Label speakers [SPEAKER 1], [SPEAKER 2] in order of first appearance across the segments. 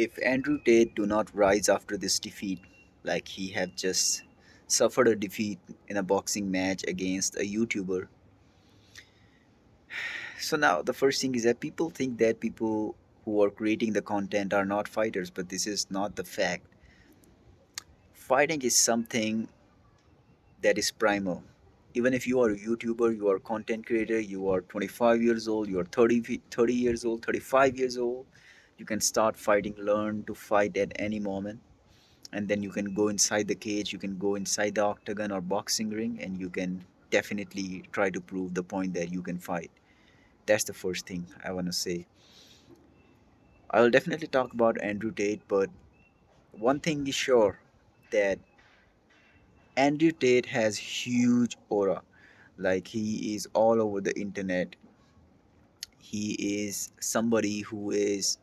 [SPEAKER 1] If Andrew Tate do not rise after this defeat, like he have just suffered a defeat in a boxing match against a YouTuber. So now the first thing is that people think that people who are creating the content are not fighters, but this is not the fact. Fighting is something that is primal. Even if you are a YouTuber, you are a content creator, you are 25 years old, you are 30 years old, 35 years old, you can start fighting, learn to fight at any moment. And then you can go inside the cage, you can go inside the octagon or boxing ring, and you can definitely try to prove the point that you can fight. That's the first thing I want to say. I'll definitely talk about Andrew Tate, but one thing is sure, that Andrew Tate has huge aura. Like, he is all over the internet. He is somebody who is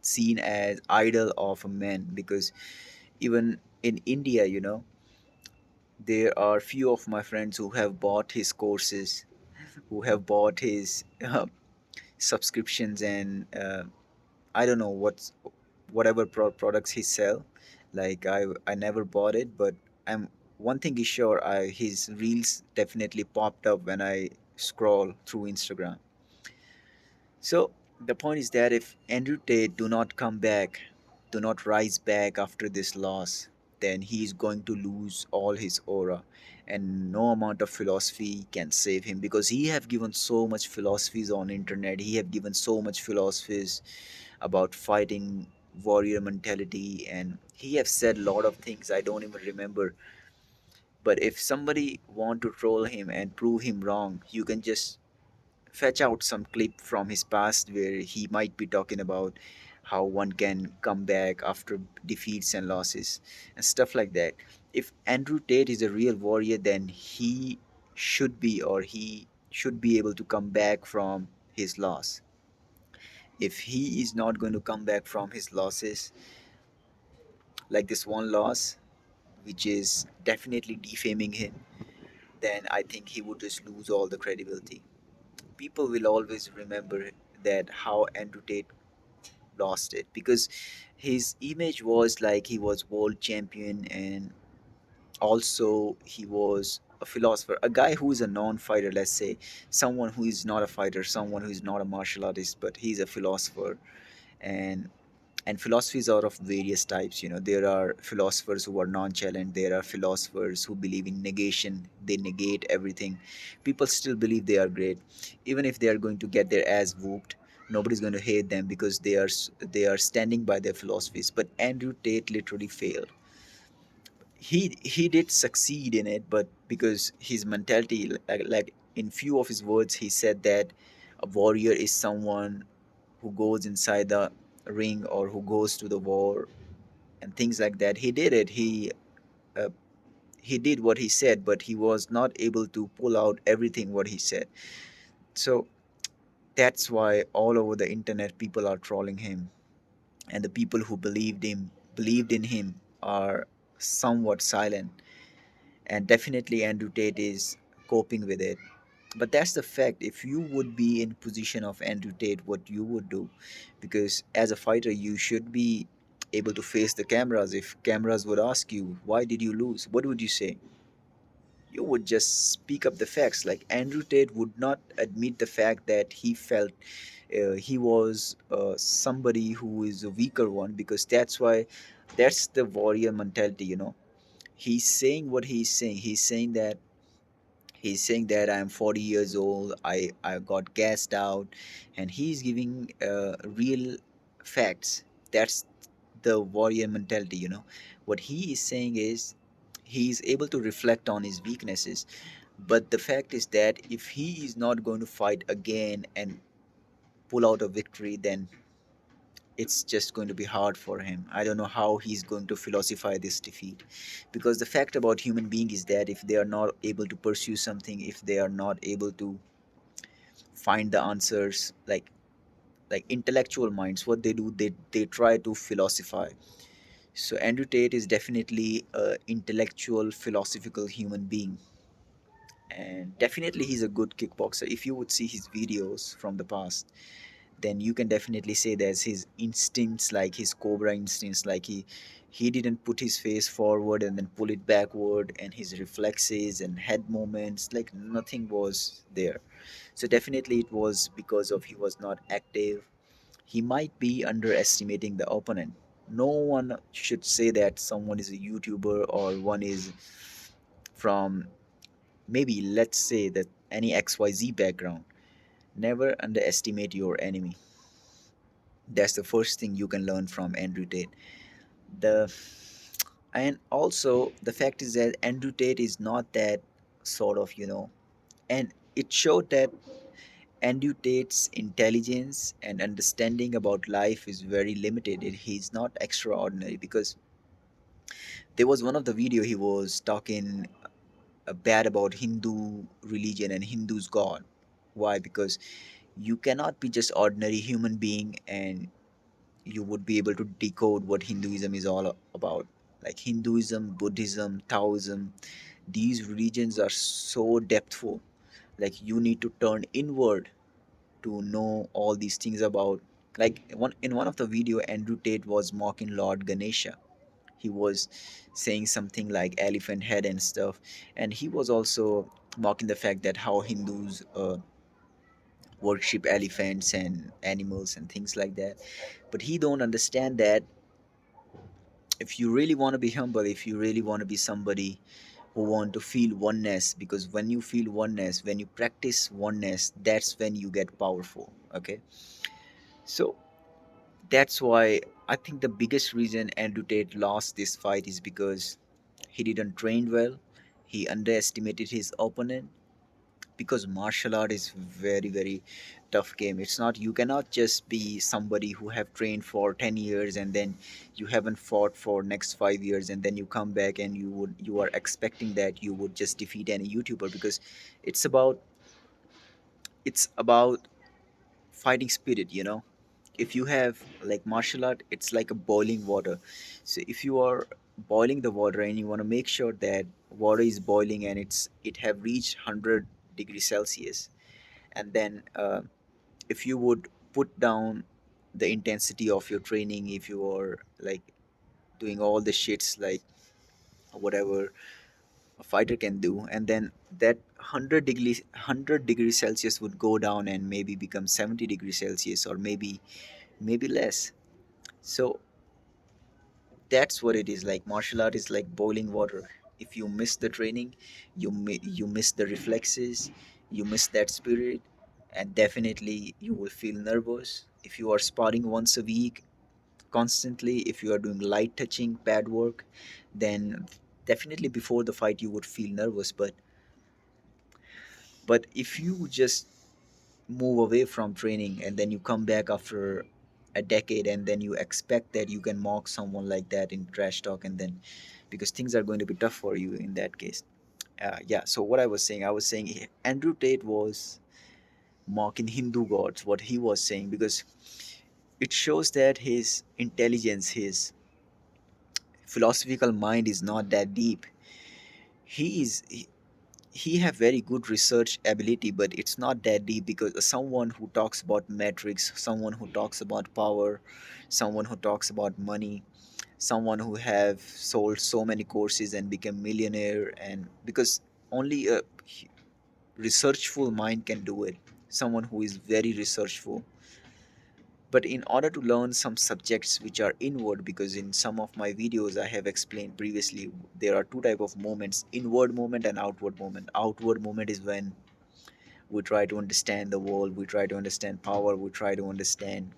[SPEAKER 1] seen as idol of a man, because even in India, there are few of my friends who have bought his courses, who have bought his subscriptions, and I don't know whatever products he sell. Like, I never bought it, but I'm one thing is sure, I his reels definitely popped up when I scroll through Instagram. So the point is that if Andrew Tate do not come back, do not rise back after this loss, then he is going to lose all his aura, and no amount of philosophy can save him, because he have given so much philosophies on internet. He have given so much philosophies about fighting, warrior mentality, and he have said a lot of things I don't even remember. But if somebody want to troll him and prove him wrong, you can just fetch out some clip from his past where he might be talking about how one can come back after defeats and losses and stuff like that. If Andrew Tate is a real warrior, then he should be able to come back from his loss. If he is not going to come back from his losses, like this one loss, which is definitely defaming him, then I think he would just lose all the credibility. People will always remember that how Andrew Tate lost it, because his image was like he was world champion, and also he was a philosopher, a guy who is a non-fighter, let's say, someone who is not a fighter, someone who is not a martial artist, but he's a philosopher. And and philosophies are of various types. There are philosophers who are nonchalant, there are philosophers who believe in negation, they negate everything. People still believe they are great, even if they are going to get their ass whooped. Nobody's going to hate them, because they are standing by their philosophies. But Andrew Tate literally failed. He did succeed in it, but because his mentality, like in few of his words, he said that a warrior is someone who goes inside the ring, or who goes to the war, and things like that. He did it. Uh, he did what he said, but he was not able to pull out everything what he said. So that's why all over the internet people are trolling him, and the people who believed in him are somewhat silent. And definitely Andrew Tate is coping with it. But that's the fact. If you would be in position of Andrew Tate, what you would do, because as a fighter you should be able to face the cameras. If cameras would ask you why did you lose, what would you say? You would just speak up the facts. Like, Andrew Tate would not admit the fact that he felt he was somebody who is a weaker one, because that's the warrior mentality. He's saying what he's saying. He's saying that I'm 40 years old. I got gassed out, and he's giving real facts. That's the warrior mentality. What he is saying is he's able to reflect on his weaknesses. But the fact is that if he is not going to fight again and pull out a victory, then it's just going to be hard for him. I don't know how he's going to philosophize this defeat, because the fact about human being is that if they are not able to pursue something, if they are not able to find the answers, like intellectual minds, what they do, they try to philosophize. So Andrew Tate is definitely a intellectual, philosophical human being, and definitely he's a good kickboxer. If you would see his videos from the past, then you can definitely say that's his instincts, like his cobra instincts, like he didn't put his face forward and then pull it backward, and his reflexes and head movements, like nothing was there. So definitely it was because of he was not active. He might be underestimating the opponent. No one should say that someone is a YouTuber or one is from, maybe let's say that any XYZ background. Never underestimate your enemy. That's the first thing you can learn from Andrew Tate. The and also the fact is that Andrew Tate is not that sort of, and it showed that Andrew Tate's intelligence and understanding about life is very limited. He's not extraordinary, because there was one of the video he was talking bad about Hindu religion and Hindu's God. Why? Because you cannot be just ordinary human being and you would be able to decode what Hinduism is all about. Like Hinduism, Buddhism, Taoism, these religions are so depthful. Like you need to turn inward to know all these things about. Like one of the video, Andrew Tate was mocking Lord Ganesha. He was saying something like elephant head and stuff, and he was also mocking the fact that how Hindus worship elephants and animals and things like that. But he don't understand that if you really want to be humble, if you really want to be somebody who want to feel oneness, because when you feel oneness, when you practice oneness, that's when you get powerful. Okay, so that's why I think the biggest reason Andrew Tate lost this fight is because he didn't train well, he underestimated his opponent. Because martial art is very very tough game. It's not, you cannot just be somebody who have trained for 10 years and then you haven't fought for next 5 years and then you come back and you are expecting that you would just defeat any YouTuber. Because it's about it's about fighting spirit. If you have like martial art, it's like a boiling water. So if you are boiling the water and you want to make sure that water is boiling and it have reached 100 degrees Celsius, and then if you would put down the intensity of your training, if you are like doing all the shits like whatever a fighter can do, and then that 100 degrees Celsius would go down and maybe become 70 degrees Celsius, or maybe less. So that's what it is. Like martial art is like boiling water. If you miss the training, you miss the reflexes, you miss that spirit, and definitely you will feel nervous. If you are sparring once a week constantly, if you are doing light touching pad work, then definitely before the fight you would feel nervous. But if you just move away from training and then you come back after a decade and then you expect that you can mock someone like that in trash talk, and then because things are going to be tough for you in that case. Yeah, so what I was saying, Andrew Tate was mocking Hindu gods, what he was saying, because it shows that his intelligence, his philosophical mind is not that deep. He have very good research ability, but it's not that deep. Because someone who talks about metrics, someone who talks about power, someone who talks about money, someone who have sold so many courses and become millionaire, and because only a researchful mind can do it, someone who is very researchful. But in order to learn some subjects which are inward, because in some of my videos I have explained previously, there are two type of moments: inward moment and outward moment. Outward moment is when we try to understand the world, we try to understand power, we try to understand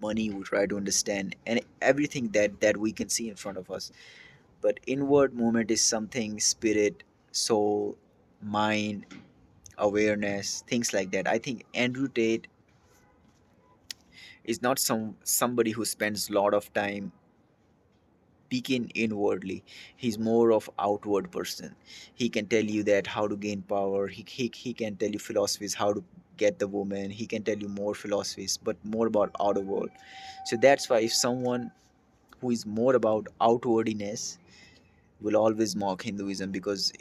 [SPEAKER 1] money, we try to understand and everything that we can see in front of us. But inward moment is something spirit, soul, mind, awareness, things like that. I think Andrew Tate is not somebody who spends a lot of time peeking inwardly. He's more of outward person. He can tell you that how to gain power. He can tell you philosophies how to get the woman. He can tell you more philosophies, but more about outer world. So that's why if someone who is more about outwardiness will always mock Hinduism, because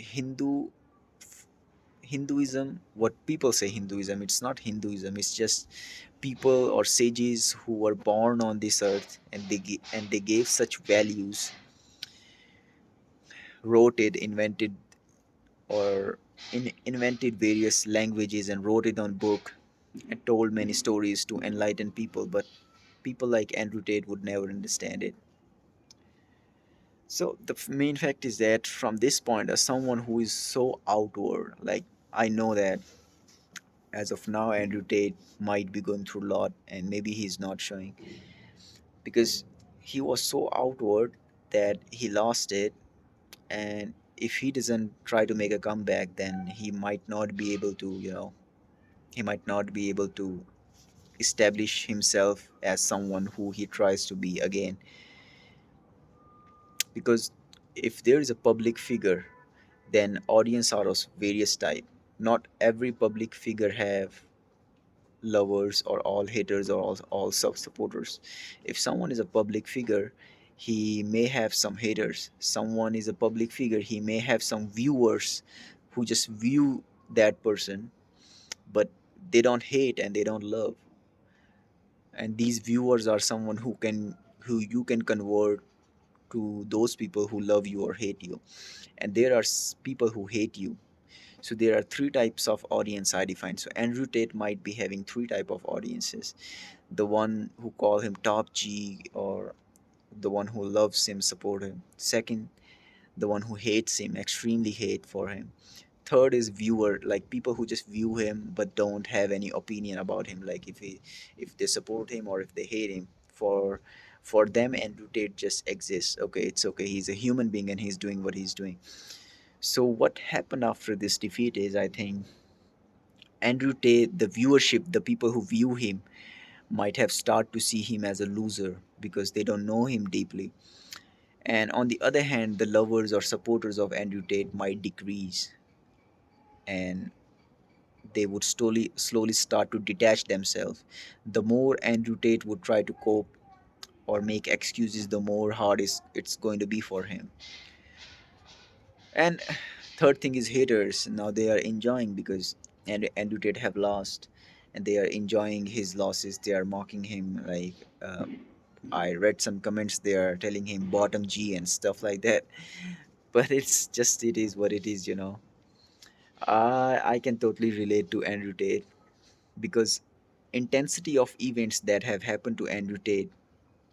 [SPEAKER 1] Hinduism, what people say Hinduism, it's not Hinduism, it's just people or sages who were born on this earth, and and they gave such values, wrote it, invented, or invented various languages and wrote it on book and told many stories to enlighten people, but people like Andrew Tate would never understand it. So the main fact is that from this point, as someone who is so outward, like I know that as of now, Andrew Tate might be going through a lot, and maybe he's not showing because he was so outward that he lost it. And if he doesn't try to make a comeback, then he might not be able to, he might not be able to establish himself as someone who he tries to be again. Because if there is a public figure, then audience are of various type. Not every public figure have lovers or all haters or all sub supporters. If someone is a public figure, he may have some haters. Someone is a public figure, he may have some viewers who just view that person, but they don't hate and they don't love. And these viewers are someone who you can convert to those people who love you or hate you. And there are people who hate you. So there are three types of audience I define. So Andrew Tate might be having three type of audiences: the one who call him top G, or the one who loves him, support him; second, the one who hates him, extremely hate for him; third is viewer, like people who just view him but don't have any opinion about him, like if they support him or if they hate him. For them, Andrew Tate just exists. Okay, it's okay, he's a human being and he's doing what he's doing. So what happened after this defeat is, I think, Andrew Tate, the viewership, the people who view him might have started to see him as a loser because they don't know him deeply. And on the other hand, the lovers or supporters of Andrew Tate might decrease, and they would slowly start to detach themselves. The more Andrew Tate would try to cope or make excuses, the more hard it's going to be for him. And third thing is haters. Now they are enjoying because Andrew Tate have lost, and they are enjoying his losses. They are mocking him. Like I read some comments. They are telling him bottom G and stuff like that. But it's just it is what it is. I can totally relate to Andrew Tate because intensity of events that have happened to Andrew Tate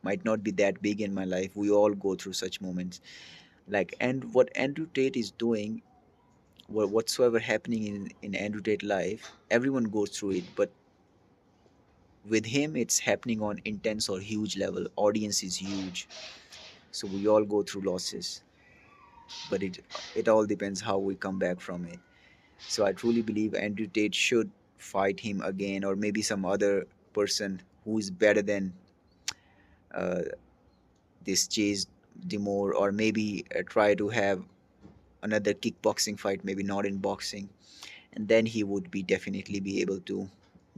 [SPEAKER 1] might not be that big in my life. We all go through such moments. Like, and what Andrew Tate is doing, whatsoever happening in Andrew Tate life, everyone goes through it. But with him, it's happening on intense or huge level. Audience is huge, so we all go through losses. But it all depends how we come back from it. So I truly believe Andrew Tate should fight him again, or maybe some other person who is better than uh, this Chase Demore, or maybe try to have another kickboxing fight, maybe not in boxing, and then he would be definitely be able to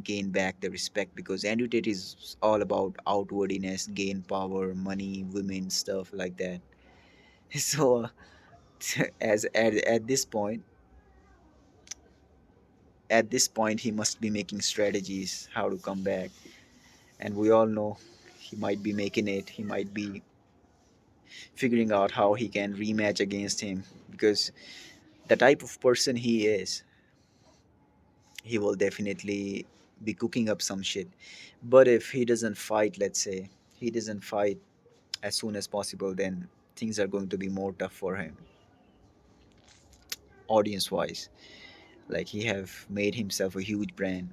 [SPEAKER 1] gain back the respect, because Andrew Tate is all about outwardness, gain power, money, women, stuff like that. So as at this point he must be making strategies how to come back, and we all know he might be making it. He might be figuring out how he can rematch against him, because the type of person he is, he will definitely be cooking up some shit. But if he doesn't fight, let's say he doesn't fight as soon as possible, then things are going to be more tough for him, audience wise. Like, he have made himself a huge brand.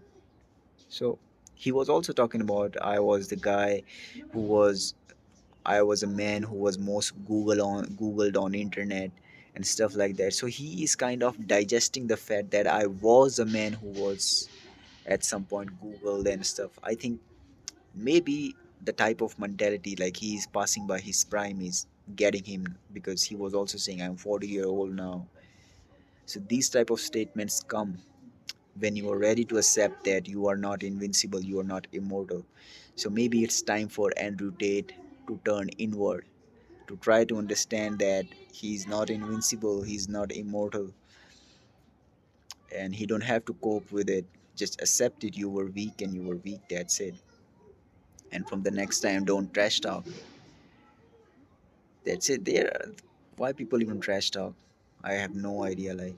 [SPEAKER 1] So he was also talking about, who was I was a man who was most googled on internet and stuff like that. So he is kind of digesting the fact that I was a man who was at some point googled and stuff. I think maybe the type of mentality, like he is passing by his prime, is getting him, because he was also saying I'm 40-year-old now. So these type of statements come when you are ready to accept that you are not invincible, you are not immortal. So maybe it's time for Andrew Tate to turn inward, to try to understand that he's not invincible, he's not immortal. and he don't have to cope with it. Just accept it. You were weak and you were weak. That's it. And from the next time, don't trash talk. That's it. There. Why people even trash talk? I have no idea. Like